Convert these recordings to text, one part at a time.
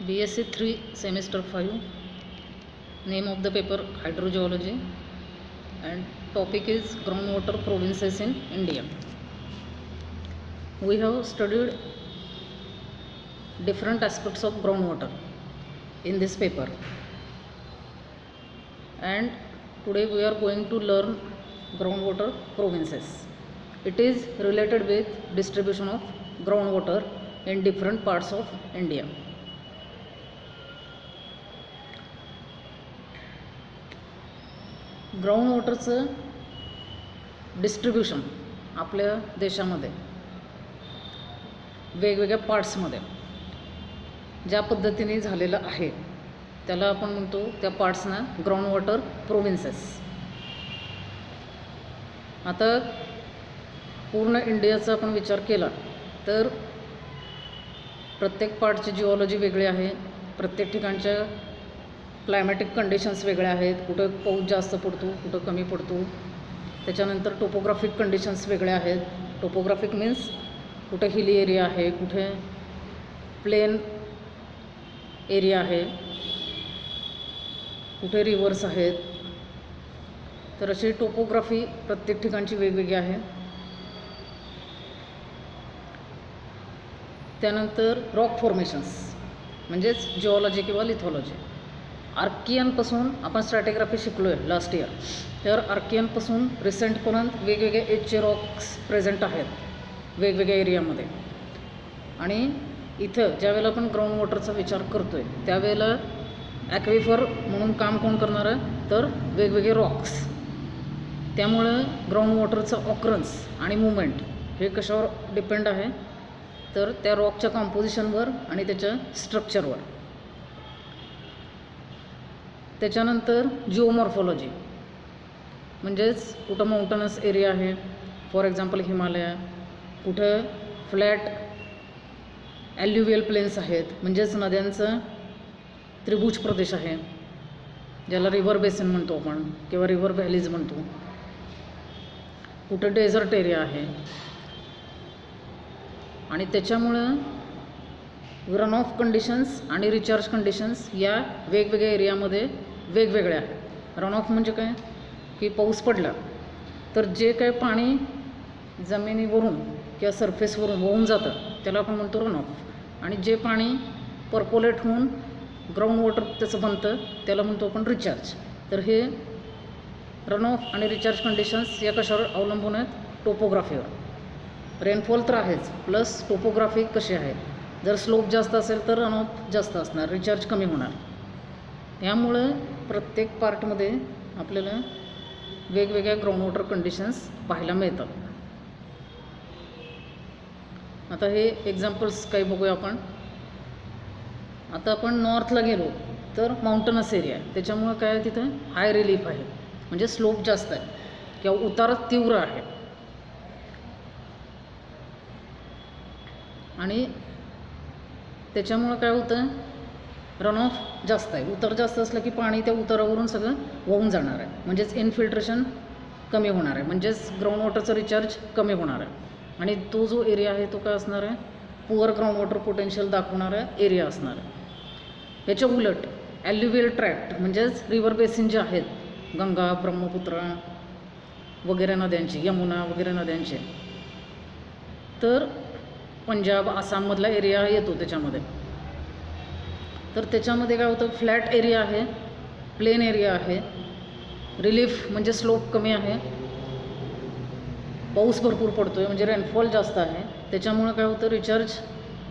BSc 3 semester 5. Name of the paper hydrogeology and topic is groundwater provinces in India. We have studied different aspects of groundwater in this paper, and today we are going to learn groundwater provinces. It is related with distribution of groundwater in different parts of India. Ground वॉटरचं distribution आपल्या देशामध्ये वेगवेगळ्या पार्ट्समध्ये ज्या पद्धतीने झालेलं आहे त्याला आपण म्हणतो त्या पार्ट्सना ग्राउंड वॉटर प्रोविन्सेस. आता पूर्ण इंडियाचा आपण विचार केला तर प्रत्येक पार्टची जिओलॉजी वेगळी आहे, प्रत्येक ठिकाणच्या क्लायमॅटिक कंडिशन्स वेगळ्या आहेत, कुठं पाऊस जास्त पडतो कुठं कमी पडतो. त्याच्यानंतर टोपोग्राफिक कंडिशन्स वेगळ्या आहेत. टोपोग्राफिक मीन्स कुठं हिली एरिया आहे, कुठे प्लेन एरिया आहे, कुठे रिव्हर्स आहेत. तर अशी टोपोग्राफी प्रत्येक ठिकाणची वेगवेगळी आहे. त्यानंतर रॉक फॉर्मेशन्स म्हणजेच जिओलॉजी किंवा लिथॉलॉजी. आर्कियनपासून आपण स्ट्रॅटिग्राफी शिकलो आहे लास्ट इयर, तर आर्कियनपासून रिसेंटपर्यंत वेगवेगळे एजचे रॉक्स प्रेझेंट आहेत वेगवेगळ्या एरियामध्ये. आणि इथं ज्यावेळेला आपण ग्राउंड वॉटरचा विचार करतो आहे त्यावेळेला ॲक्विफर म्हणून काम कोण करणार आहे तर वेगवेगळे रॉक्स. त्यामुळं ग्राउंड वॉटरचं ऑकरन्स आणि मुवमेंट हे कशावर डिपेंड आहे तर त्या रॉकच्या कॉम्पोजिशनवर आणि त्याच्या स्ट्रक्चरवर. त्याच्यानंतर जिओमॉर्फॉलॉजी म्हणजेच कुठं माउंटनस एरिया आहे, फॉर एक्झाम्पल हिमालय, कुठं फ्लॅट ॲल्युव्हियल प्लेन्स आहेत म्हणजेच नद्यांचं त्रिभुज प्रदेश आहे ज्याला रिव्हर बेसिन म्हणतो आपण किंवा रिव्हर व्हॅलीज म्हणतो. कुठं डेझर्ट एरिया आहे. आणि त्याच्यामुळं रन ऑफ कंडिशन्स आणि रिचार्ज कंडिशन्स या वेगवेगळ्या एरियामध्ये वेगवेगळ्या आहेत. रन ऑफ म्हणजे काय की पाऊस पडला तर जे काय पाणी जमिनीवरून किंवा सरफेसवरून वाहून जातं त्याला आपण म्हणतो रन ऑफ. आणि जे पाणी पर्कोलेट होऊन ग्राउंड वॉटर त्याचं बनतं त्याला म्हणतो आपण रिचार्ज. तर हे रन ऑफ आणि रिचार्ज कंडिशन्स या कशावर अवलंबून आहेत टोपोग्राफीवर. रेनफॉल तर आहेच, प्लस टोपोग्राफी कशी आहे. जर स्लोप जास्त असेल तर रन ऑफ जास्त असणार, रिचार्ज कमी होणार. यामुळं प्रत्येक पार्टमध्ये आपल्याला वेगवेगळ्या ग्राउंड वॉटर कंडिशन्स पाहायला मिळतात. आता हे एक्झाम्पल्स काही बघूया आपण. आता आपण नॉर्थला गेलो तर माउंटनस एरिया आहे, त्याच्यामुळं काय आहे तिथं हाय रिलीफ आहे म्हणजे स्लोप जास्त आहे किंवा उतार तीव्र आहे. आणि त्याच्यामुळं काय होतं रन ऑफ जास्त आहे. उतार जास्त असलं की पाणी त्या उतारावरून सगळं वाहून जाणार आहे म्हणजेच इनफिल्ट्रेशन कमी होणार आहे म्हणजेच ग्राउंड वॉटरचं रिचार्ज कमी होणार आहे. आणि तो जो एरिया आहे तो काय असणार आहे पुअर ग्राउंड वॉटर पोटेन्शियल दाखवणारा एरिया असणार आहे. याच्या उलट ॲल्युव्हियल ट्रॅक्ट म्हणजेच रिव्हर बेसिन जे आहेत गंगा ब्रह्मपुत्रा वगैरे नद्यांची, यमुना वगैरे नद्यांचे, तर पंजाब आसाममधला एरिया येतो त्याच्यामध्ये. तर त्याच्यामध्ये काय होतं फ्लॅट एरिया आहे, प्लेन एरिया आहे, रिलीफ म्हणजे स्लोप कमी आहे, पाऊस भरपूर पडतो आहे म्हणजे रेनफॉल जास्त आहे. त्याच्यामुळं काय होतं रिचार्ज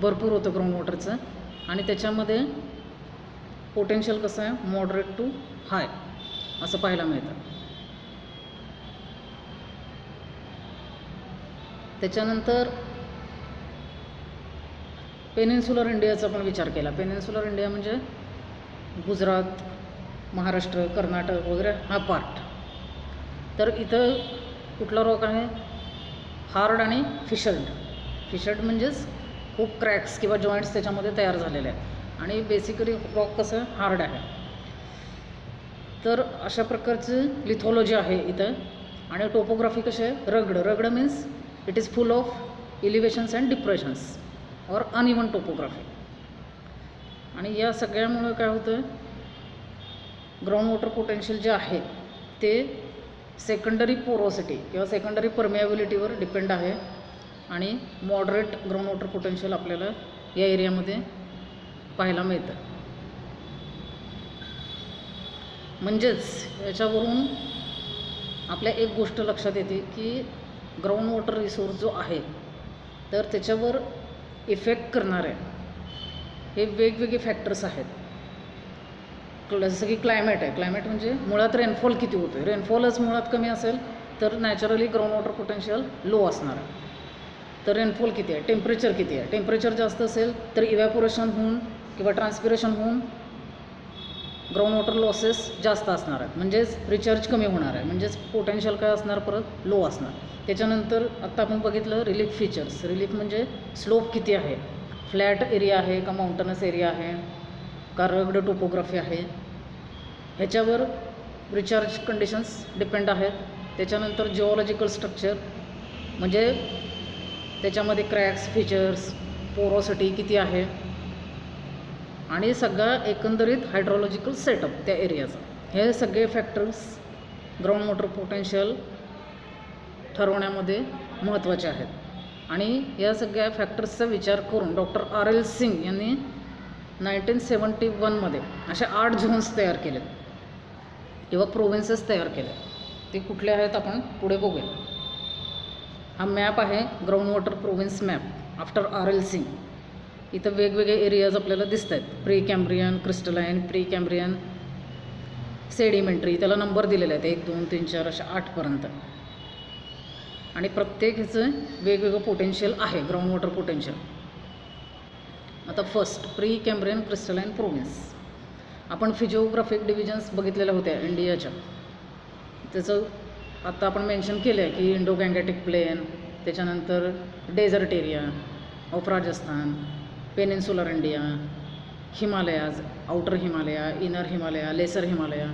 भरपूर होतं ग्राउंड वॉटरचं. आणि त्याच्यामध्ये पोटेन्शियल कसं आहे मॉडरेट टू हाय असं पाहायला मिळतं. त्याच्यानंतर पेनिन्सुलर इंडियाचा पण विचार केला. पेनिन्सुलर इंडिया म्हणजे गुजरात, महाराष्ट्र, कर्नाटक वगैरे हा पार्ट. तर इथं कुठला रॉक आहे हार्ड आणि फिशर्ड. फिशर्ड म्हणजेच खूप क्रॅक्स किंवा जॉईंट्स त्याच्यामध्ये तयार झालेले आहेत आणि बेसिकली रॉक कसं हार्ड आहे. तर अशा प्रकारचं लिथॉलॉजी आहे इथं. आणि टोपोग्राफी कशी आहे rugged. Rugged means it is full of elevations and depressions और अनइवन टोपोग्राफी. आणि या सगळ्यामुळं काय होतं, ग्राउंड वॉटर पोटेन्शियल जे आहे ते सेकंडरी पोरोसिटी किंवा सेकंडरी परमिएबिलिटीवर डिपेंड आहे आणि मॉडरेट ग्राउंड वॉटर पोटेन्शियल आपल्याला या एरियामध्ये पाहायला मिळतं. म्हणजेच याच्यावरून आपल्या एक गोष्ट लक्षात येते की ग्राउंड वॉटर रिसोर्स जो आहे तर त्याच्यावर इफेक्ट करणारे हे वेगवेगळे फॅक्टर्स आहेत. जसं की क्लायमेट आहे. क्लायमेट म्हणजे मुळात रेनफॉल किती होतो आहे. रेनफॉलच मुळात कमी असेल तर naturally ground water potential low असणार आहे. तर रेनफॉल किती आहे, टेम्परेचर किती आहे. टेम्परेचर जास्त असेल तर इव्हॅपोरेशन होऊन किंवा ट्रान्सपिरेशन होऊन ग्राउंड वॉटर लॉसेस जास्त असणार आहेत, म्हणजेच रिचार्ज कमी होणार आहे, म्हणजेच पोटेन्शियल काय असणार परत लो असणार. त्याच्यानंतर आत्ता आपण बघितलं रिलीफ फीचर्स. रिलीफ म्हणजे स्लोप किती आहे, फ्लॅट एरिया आहे का माउंटनस एरिया आहे का रग्ड टोपोग्राफी आहे, ह्याच्यावर रिचार्ज कंडिशन्स डिपेंड आहेत. त्याच्यानंतर जिओलॉजिकल स्ट्रक्चर म्हणजे त्याच्यामध्ये क्रॅक्स, फीचर्स, पोरोसिटी किती आहे आणि सगळा एकंदरीत हायड्रोलॉजिकल सेटअप त्या एरियाचा. हे सगळे फॅक्टर्स ग्राउंड वॉटर पोटेन्शियल ठरवण्यामध्ये महत्त्वाचे आहेत. आणि या सगळ्या फॅक्टर्सचा विचार करून डॉक्टर R.L. सिंग यांनी 1971मध्ये अशा 8 झोन्स तयार केलेत किंवा प्रोव्हिन्सेस तयार केले. ते कुठले आहेत आपण पुढे बघूया. हा मॅप आहे ground water province map after R.L. Singh. इथं वेगवेगळे एरियाज आपल्याला दिसत आहेत. Pre Cambrian, crystalline, pre Cambrian, sedimentary. त्याला नंबर दिलेले आहेत 1, 2, 3, 4 अशा 8पर्यंत. आणि प्रत्येक ह्याचं वेगवेगळं पोटेन्शियल आहे, ग्राउंड वॉटर पोटेन्शियल. आता first pre Cambrian crystalline province. आपण फिजिओग्राफिक डिव्हिजन्स बघितलेल्या होत्या इंडियाच्या. त्याचं आत्ता आपण मेन्शन केलं आहे की इंडो गँगॅटिक प्लेन, त्याच्यानंतर desert area of Rajasthan, peninsular India, Himalayas, outer Himalaya, inner Himalaya, lesser Himalaya.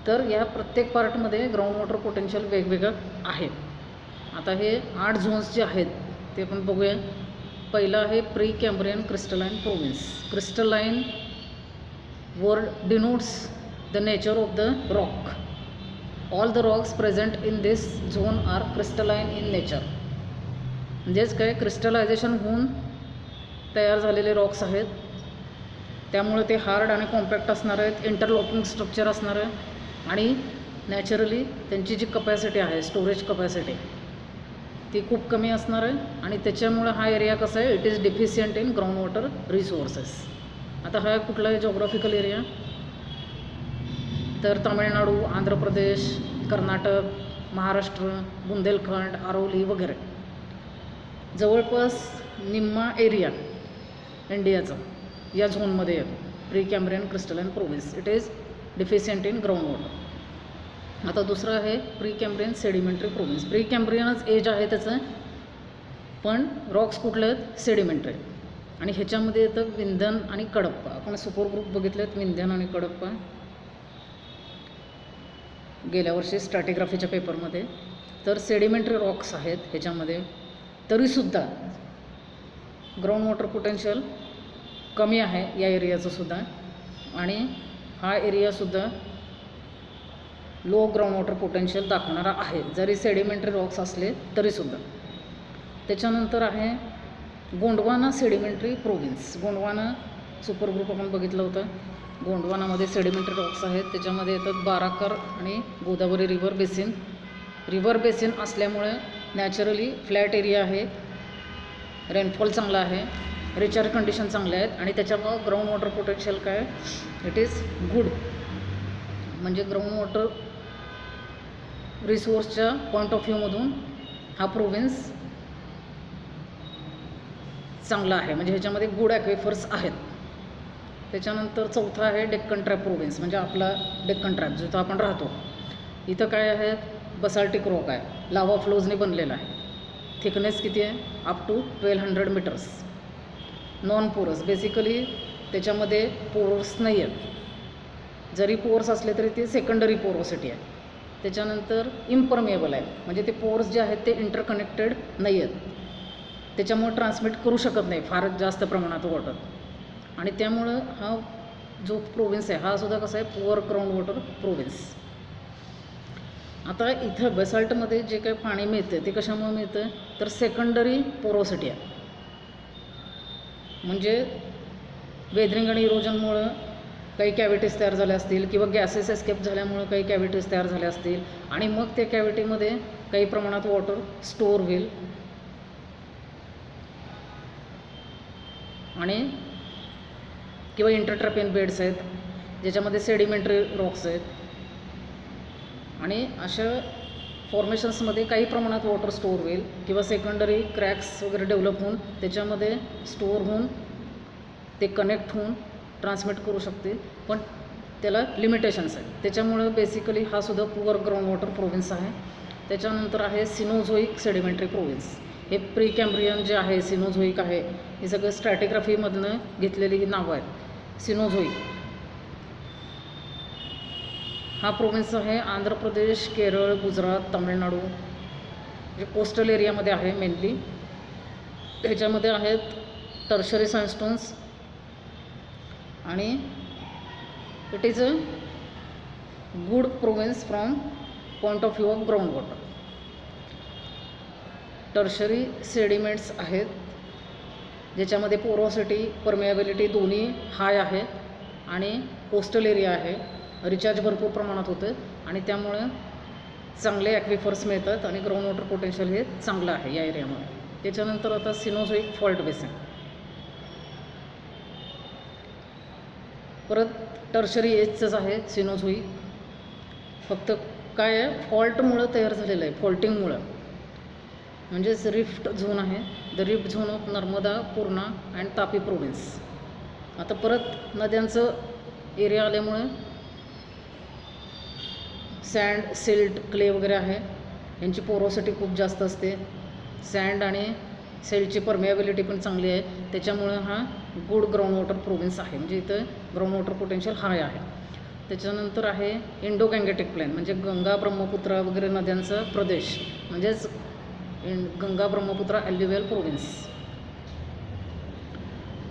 तर या प्रत्येक पार्टमध्ये ग्राउंड वॉटर पोटेन्शियल वेगवेगळं आहे. आता हे 8 झोन्स जे आहेत ते आपण बघूया. पहिलं आहे pre Cambrian crystalline province. Crystalline word denotes the nature of the rock. All the rocks present in this zone are crystalline in nature. म्हणजेच काय, क्रिस्टलायझेशन होऊन तयार झालेले रॉक्स आहेत, त्यामुळे ते हार्ड आणि कॉम्पॅक्ट असणार आहेत, इंटरलॉकिंग स्ट्रक्चर असणार आहे आणि नॅचरली त्यांची जी कपॅसिटी आहे, स्टोरेज कपॅसिटी, ती खूप कमी असणार आहे. आणि त्याच्यामुळे हा एरिया कसा आहे, it is deficient in ground water resources. आता हा कुठला आहे जॉग्राफिकल एरिया, तर तामिळनाडू, आंध्र प्रदेश, कर्नाटक, महाराष्ट्र, बुंदेलखंड, आरोली वगैरे. जवळपास निम्मा एरिया इंडियाचा या झोनमध्ये येतो. Pre Cambrian crystalline province, it is deficient in ground water. आता दुसरं आहे प्री कॅम्ब्रियन सेडिमेंटरी प्रोव्हिन्स. प्री कॅम्ब्रियनच एज आहे त्याचं, पण रॉक्स कुठले आहेत, सेडिमेंटरी. आणि ह्याच्यामध्ये येतं विंध्यन आणि कडप्पा. आपण सुपर ग्रुप बघितले आहेत विंध्यन आणि कडप्पा गेल्या वर्षी स्ट्रॅटिग्राफीच्या पेपरमध्ये. तर सेडिमेंटरी रॉक्स आहेत ह्याच्यामध्ये. तरीसुद्धा ग्राउंड वॉटर पोटेन्शियल कमी आहे या एरियाचं सुद्धा. आणि हा एरियासुद्धा लो ग्राउंड वॉटर पोटेन्शियल दाखवणारा आहे, जरी सेडिमेंटरी रॉक्स असले तरीसुद्धा. त्याच्यानंतर आहे Gondwana sedimentary province. Gondwana super group आपण बघितलं होतं. गोंडवानामध्ये सेडिमेंटरी रॉक्स आहेत. त्याच्यामध्ये येतात बाराकर आणि Godavari river basin. River basin असल्यामुळे नॅचरली फ्लॅट एरिया आहे, रेनफॉल चांगला आहे, रिचार्ज कंडिशन चांगले आहेत आणि त्याच्यामुळं ग्राउंड वॉटर पोटेन्शियल काय, इट इज गुड. म्हणजे ग्राउंड वॉटर रिसोर्सच्या पॉईंट ऑफ व्ह्यूमधून हा प्रोव्हिन्स चांगला आहे, म्हणजे ह्याच्यामध्ये गुड ॲक्विफर्स आहेत. त्याच्यानंतर चौथा आहे डेक्कन ट्रॅप प्रोव्हिन्स, म्हणजे आपला डेक्कन ट्रॅप जिथं आपण राहतो. इथं काय आहेत, बसाल्टिक रॉक आहे, लावा फ्लोजने बनलेला आहे. थिकनेस किती आहे, अप टू 1200 मीटर्स. नॉन पोरस, बेसिकली त्याच्यामध्ये पोर्स नाही आहेत, जरी पोर्स असले तरी ते सेकंडरी पोरोसिटी आहे. त्याच्यानंतर इम्परमिएबल आहे, म्हणजे ते पोर्स जे आहेत ते इंटरकनेक्टेड नाही आहेत, त्याच्यामुळे ट्रान्समिट करू शकत नाही फार जास्त प्रमाणात वॉटर. आणि त्यामुळं हा जो प्रोव्हिन्स आहे हा सुद्धा कसा आहे पुअर ग्राउंड वॉटर प्रोव्हिन्स. आता इथं बेसाल्टमध्ये जे काही पाणी मिळतं ते कशामुळे मिळतं तर सेकंडरी पोरोसिटी आहे. म्हणजे वेदरिंग आणि इरोजनमुळं काही कॅव्हिटीज तयार झाल्या असतील किंवा गॅसेस एस्केप झाल्यामुळं काही कॅव्हिटीज तयार झाल्या असतील आणि मग त्या कॅव्हिटीमध्ये काही प्रमाणात वॉटर स्टोअर होईल आणि किंवा इंटरट्रॅपियन बेड्स आहेत ज्याच्यामध्ये सेडिमेंटरी रॉक्स आहेत आणि अशा फॉर्मेशन्समध्ये काही प्रमाणात वॉटर स्टोअर होईल किंवा सेकंडरी क्रॅक्स वगैरे डेव्हलप होऊन त्याच्यामध्ये स्टोअर होऊन ते कनेक्ट होऊन ट्रान्समिट करू शकते, पण त्याला लिमिटेशन्स आहेत. त्याच्यामुळं बेसिकली हा सुद्धा पुअर ग्राउंड वॉटर प्रोव्हिन्स आहे. त्याच्यानंतर आहे सिनोझोईक सेडिमेंटरी प्रोव्हिन्स. हे प्री कॅम्ब्रियन जे आहे सिनोझोईक आहे हे सगळं स्ट्रॅटिग्राफीमधनं घेतलेली ही नावं आहेत. सिनोझोईक हा प्रोव्हिन्स आहे आंध्र प्रदेश, केरळ, गुजरात, तामिळनाडू जे कोस्टल एरियामध्ये आहे मेनली. ह्याच्यामध्ये आहेत टर्शरी सँडस्टोन्स आणि it is a good province from point of view of ground water. Tertiary sediments आहेत ज्याच्यामध्ये पोरोसिटी परमेएबिलिटी दोन्ही हाय आहे आणि कोस्टल एरिया आहे, रिचार्ज भरपूर प्रमाणात होतं आणि त्यामुळे चांगले ॲक्विफर्स मिळतात आणि ग्राउंड वॉटर पोटेन्शियल हे चांगलं आहे या एरियामध्ये. त्याच्यानंतर आता सिनोझोईक फॉल्ट बेसिन. परत टर्शरी एजचंच आहे सिनोझोईक, फक्त काय आहे फॉल्टमुळं तयार झालेलं आहे, फॉल्टिंगमुळं. म्हणजेच रिफ्ट झोन आहे, द रिफ्ट zone of Narmada, Purna and Tapi province. आता परत नद्यांचं एरिया आल्यामुळं सँड, सिल्ट, क्ले वगैरे आहे, यांची पोरोसिटी खूप जास्त असते. सँड आणि सिल्टची परमेएबिलिटी पण चांगली आहे, त्याच्यामुळं हा गुड ग्राउंड वॉटर प्रोव्हिन्स आहे. म्हणजे इथं ग्राउंड वॉटर पोटेन्शियल हाय आहे. त्याच्यानंतर आहे इंडो गँगेटिक प्लेन, म्हणजे गंगा ब्रह्मपुत्रा वगैरे नद्यांचा प्रदेश, म्हणजेच Ganga Brahmaputra alluvial province.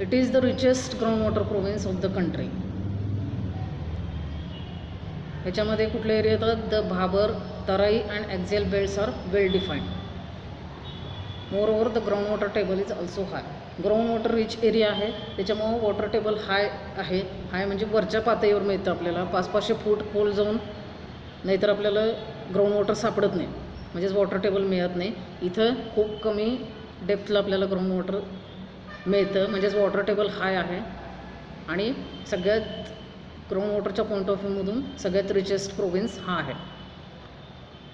It is the richest ground water province of the country. ह्याच्यामध्ये कुठले एरिया येतात the Bhabar, Terai and axial belts are well defined. Moreover the ground water table is also high. Ground water rich area आहे त्याच्यामुळं water table हाय आहे. हाय म्हणजे वरच्या पातळीवर मिळतं आपल्याला, 500-500 फूट खोल जाऊन, नाहीतर आपल्याला ग्राउंड वॉटर सापडत नाही, म्हणजेच वॉटर टेबल मिळत नाही. इथं खूप कमी डेप्थला आपल्याला ग्राउंड वॉटर मिळतं, म्हणजेच वॉटर टेबल हाय आहे आणि सगळ्यात ग्राउंड वॉटरच्या पॉईंट ऑफ व्ह्यूमधून सगळ्यात रिचेस्ट प्रोव्हिन्स हा आहे.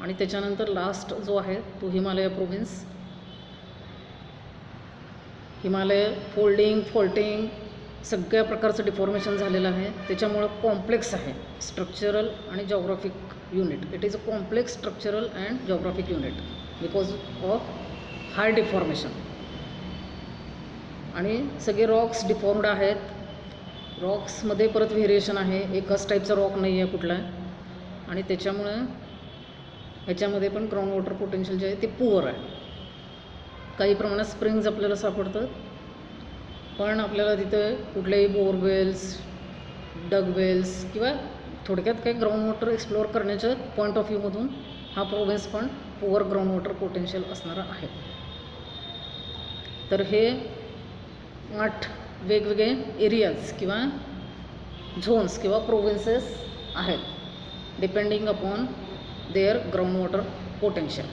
आणि त्याच्यानंतर लास्ट जो आहे तो Himalaya province. Himalaya folding, faulting सगळ्या प्रकारचं डिफॉर्मेशन झालेलं आहे, त्याच्यामुळं कॉम्प्लेक्स आहे स्ट्रक्चरल आणि geographic unit. It is a complex structural and geographic unit because of high deformation. आणि सगळे रॉक्स डिफॉर्म्ड आहेत. रॉक्समध्ये परत व्हेरिएशन आहे, एकच टाईपचा रॉक नाही आहे कुठला, आणि त्याच्यामुळं ह्याच्यामध्ये पण ग्राउंड वॉटर पोटेन्शियल जे आहे ते पुअर आहे. काही प्रमाणात स्प्रिंग्ज आपल्याला सापडतात, पण आपल्याला तिथं कुठलेही बोरवेल्स, डगवेल्स किंवा थोडक्यात काही ग्राउंड वॉटर एक्सप्लोअर करण्याच्या पॉईंट ऑफ व्ह्यूमधून हा प्रोव्हिन्स पण पुअर ग्राउंड वॉटर पोटेन्शियल असणारा आहे. तर हे 8 वेगवेगळे एरियाज किंवा झोन्स किंवा प्रोव्हिन्सेस आहेत depending upon their ground water potential.